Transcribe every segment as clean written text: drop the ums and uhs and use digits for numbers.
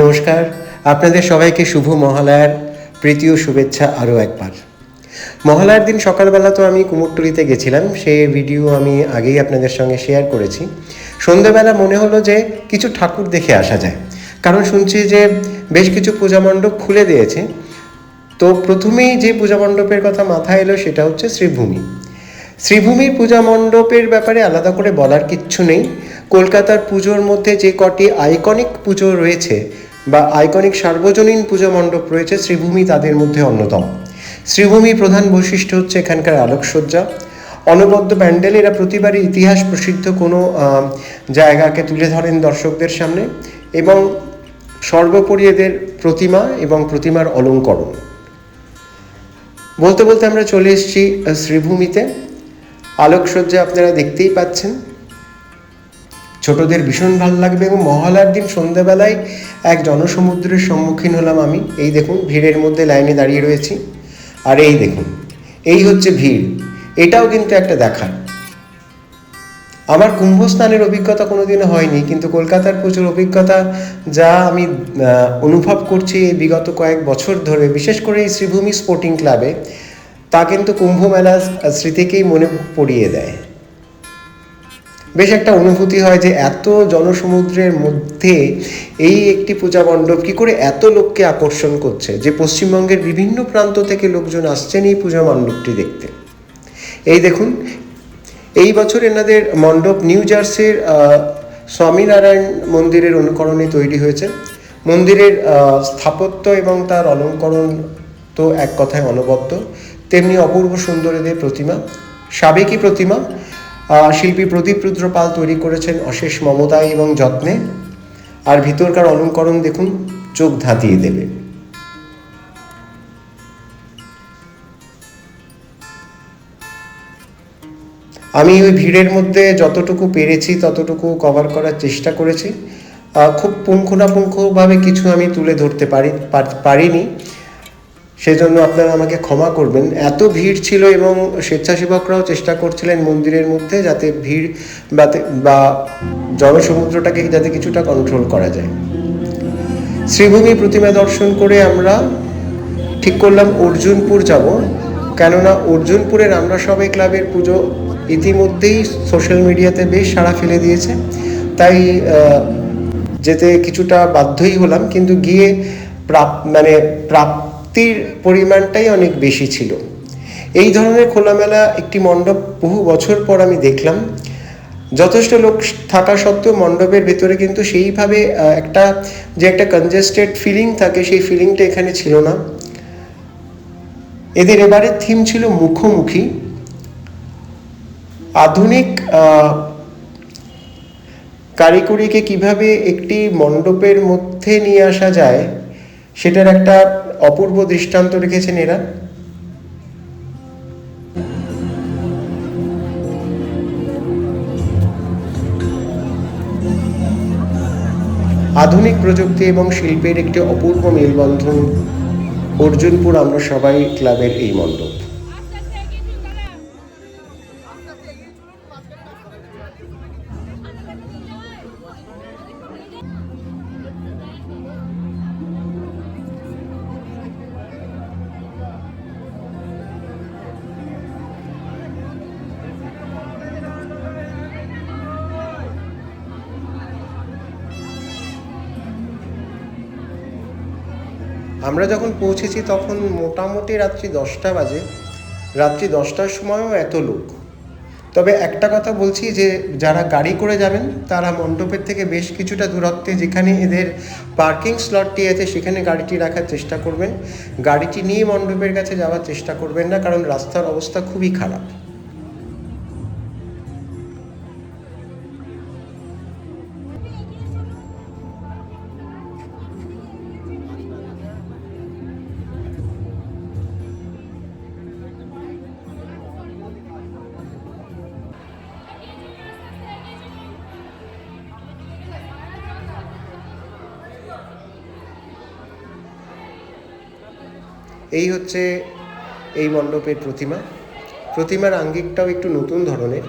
নমস্কার, আপনাদের সবাইকে শুভ মহালয়ার প্রীতি ও শুভেচ্ছা আরও একবার। মহালয়ার দিন সকালবেলা তো আমি কুমোরটুলিতে গেছিলাম, সেই ভিডিও আমি আগেই আপনাদের সঙ্গে শেয়ার করেছি। সন্ধেবেলা মনে হলো যে কিছু ঠাকুর দেখে আসা যায়, কারণ শুনছি যে বেশ কিছু পূজা মণ্ডপ খুলে দিয়েছে। তো প্রথমেই যে পূজা মণ্ডপের কথা মাথায় এলো সেটা হচ্ছে শ্রীভূমি। শ্রীভূমির পূজা মণ্ডপের ব্যাপারে আলাদা করে বলার কিচ্ছু নেই। কলকাতার পুজোর মধ্যে যে কটি আইকনিক পুজো রয়েছে বা আইকনিক সার্বজনীন পূজা মণ্ডপ রয়েছে, শ্রীভূমি তাদের মধ্যে অন্যতম। শ্রীভূমির প্রধান বৈশিষ্ট্য হচ্ছে এখানকার আলোকসজ্জা, অনবদ্য প্যান্ডেল। এরা প্রতিবারই ইতিহাস প্রসিদ্ধ কোনো জায়গাকে তুলে ধরেন দর্শকদের সামনে, এবং সর্বোপরি এদের প্রতিমা এবং প্রতিমার অলঙ্করণ। বলতে বলতে আমরা চলে এসেছি শ্রীভূমিতে। আলোকসজ্জা আপনারা দেখতেই পাচ্ছেন, ছোটদের ভীষণ ভালো লাগবে। এবং মহালয়ার দিন সন্ধ্যাবেলায় এক জনসমুদ্রের সম্মুখীন হলাম আমি। এই দেখুন, ভিড়ের মধ্যে লাইনে দাঁড়িয়ে রয়েছি, আর এই দেখুন, এই হচ্ছে ভিড়। এটাও কিন্তু একটা দেখার। আমার কুম্ভ স্নানের অভিজ্ঞতা কোনোদিনও হয়নি, কিন্তু কলকাতার পুজোর অভিজ্ঞতা যা আমি অনুভব করছি এই বিগত কয়েক বছর ধরে, বিশেষ করে এই শ্রীভূমি স্পোর্টিং ক্লাবে, তা কিন্তু কুম্ভ মেলার স্মৃতিকেই মনে পড়িয়ে দেয়। বেশ একটা অনুভূতি হয় যে এত জনসমুদ্রের মধ্যে এই একটি পূজা মণ্ডপ কী করে এত লোককে আকর্ষণ করছে, যে পশ্চিমবঙ্গের বিভিন্ন প্রান্ত থেকে লোকজন আসছেন এই পূজা মণ্ডপটি দেখতে। এই দেখুন, এই বছর এনাদের মণ্ডপ নিউ জার্সির স্বামীনারায়ণ মন্দিরের অনুকরণে তৈরি হয়েছে। মন্দিরের স্থাপত্য এবং তার অলঙ্করণ তো এক কথায় অনবদ্য, তেমনি অপূর্ব সুন্দর এদের প্রতিমা, সাবেকি প্রতিমা। শিল্পী প্রদীপ রুদ্র পাল তৈরি করেছেন অশেষ মমতায় এবং যত্নে, আর ভিতরকার অলঙ্করণ দেখুন, চোখ ধাঁধিয়ে দেবে। আমি ওই ভিড়ের মধ্যে যতটুকু পেরেছি ততটুকু কভার করার চেষ্টা করেছি। খুব পুঙ্খানুপুঙ্খভাবে কিছু আমি তুলে ধরতে পারিনি, সেজন্য আপনারা আমাকে ক্ষমা করবেন। এত ভিড় ছিল এবং স্বেচ্ছাসেবকরাও চেষ্টা করছিলেন মন্দিরের মধ্যে যাতে ভিড় বা জনসমুদ্রটাকে যাতে কিছুটা কন্ট্রোল করা যায়। শ্রীভূমি প্রতিমা দর্শন করে আমরা ঠিক করলাম অর্জুনপুর যাব, কেননা অর্জুনপুরের আমরা সবাই ক্লাবের পুজো ইতিমধ্যেই সোশ্যাল মিডিয়াতে বেশ সাড়া ফেলে দিয়েছে, তাই যেতে কিছুটা বাধ্যই হলাম। কিন্তু গিয়ে প্রাপ্তির পরিমাণটাই অনেক বেশি ছিল। এই ধরনের খোলামেলা একটি মণ্ডপ বহু বছর পর আমি দেখলাম। যথেষ্ট লোক থাকা সত্ত্বেও মণ্ডপের ভেতরে কিন্তু সেইভাবে একটা কনজেস্টেড ফিলিং থাকে, সেই ফিলিংটা এখানে ছিল না। এদের এবারের থিম ছিল মুখোমুখি। আধুনিক কারিগরিকে কিভাবে একটি মণ্ডপের মধ্যে নিয়ে আসা যায় সেটার একটা অপূর্ব দৃষ্টান্ত রেখেছেন এরা। আধুনিক প্রযুক্তি এবং শিল্পের একটি অপূর্ব মেলবন্ধন অর্জুনপুর আমরা সবাই ক্লাবের এই মণ্ডপ। আমরা যখন পৌঁছেছি তখন মোটামুটি রাত্রি 10টা বাজে। রাত্রি 10টার সময়ও এত লোক। তবে একটা কথা বলছি যে যারা গাড়ি করে যাবেন তারা মণ্ডপের থেকে বেশ কিছুটা দূরত্বে, যেখানে এদের পার্কিং স্লটটি আছে, সেখানে গাড়িটি রাখার চেষ্টা করবেন। গাড়িটি নিয়ে মণ্ডপের কাছে যাওয়ার চেষ্টা করবেন না, কারণ রাস্তার অবস্থা খুবই খারাপ। এই হচ্ছে এই মণ্ডপের প্রতিমার আঙ্গিকটাও একটু নতুন ধরনের।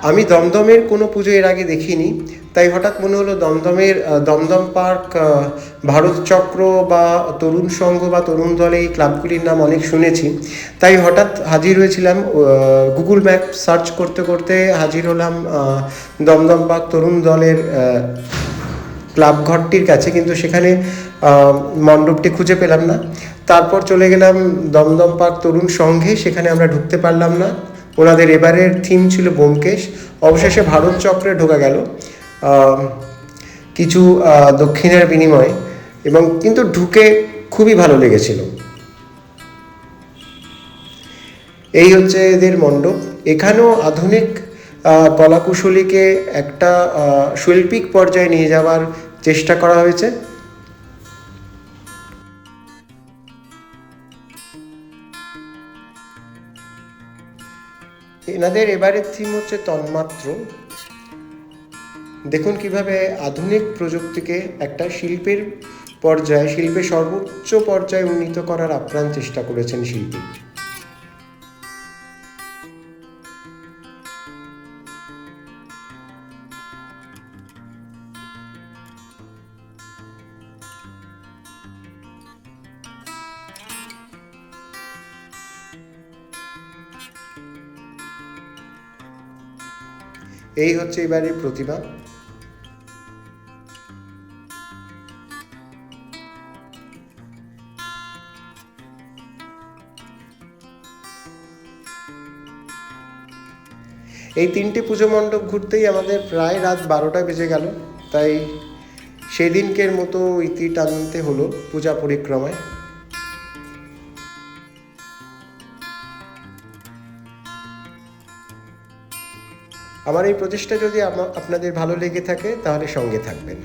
আমি দমদমের কোনো পুজো এর আগে দেখিনি, তাই হঠাৎ মনে হলো দমদমের দমদম পার্ক, ভারত চক্র বা তরুণ সংঘ বা তরুণ দল, এই ক্লাবগুলির নাম অনেক শুনেছি। তাই হঠাৎ হাজির হয়েছিলাম, গুগল ম্যাপ সার্চ করতে করতে হাজির হলাম দমদম পার্ক তরুণ দলের ক্লাব ঘরটির কাছে, কিন্তু সেখানে মণ্ডপটি খুঁজে পেলাম না। তারপর চলে গেলাম দমদম পার্ক তরুণ সংঘে, সেখানে আমরা ঢুকতে পারলাম না। ওনাদের এবারের থিম ছিল ব্যোমকেশ। অবশেষে ভারত চক্রে ঢোকা গেল কিছু দক্ষিণের বিনিময়ে, এবং কিন্তু ঢুকে খুবই ভালো লেগেছিল। এই হচ্ছে এদের মণ্ডপ। এখানেও আধুনিক কলাকুশলীকে একটা শৈল্পিক পর্যায়ে নিয়ে যাওয়ার চেষ্টা করা হয়েছে। এনাদের এবারের থিম হচ্ছে তন্মাত্র। দেখুন কিভাবে আধুনিক প্রযুক্তিকে একটা শিল্পের পর্যায়ে, শিল্পের সর্বোচ্চ পর্যায়ে উন্নীত করার আপ্রাণ চেষ্টা করেছেন শিল্পী। এই হচ্ছে এবারের প্রতিমা। এই তিনটে পুজো মণ্ডপ ঘুরতেই আমাদের প্রায় রাত 12টা বেজে গেল। তাই সেদিনকের মতো ইতি টানতে হলো পূজা পরিক্রমায়। আমার এই প্রচেষ্টা যদি আপনাদের ভালো লেগে থাকে তাহলে সঙ্গে থাকবেন।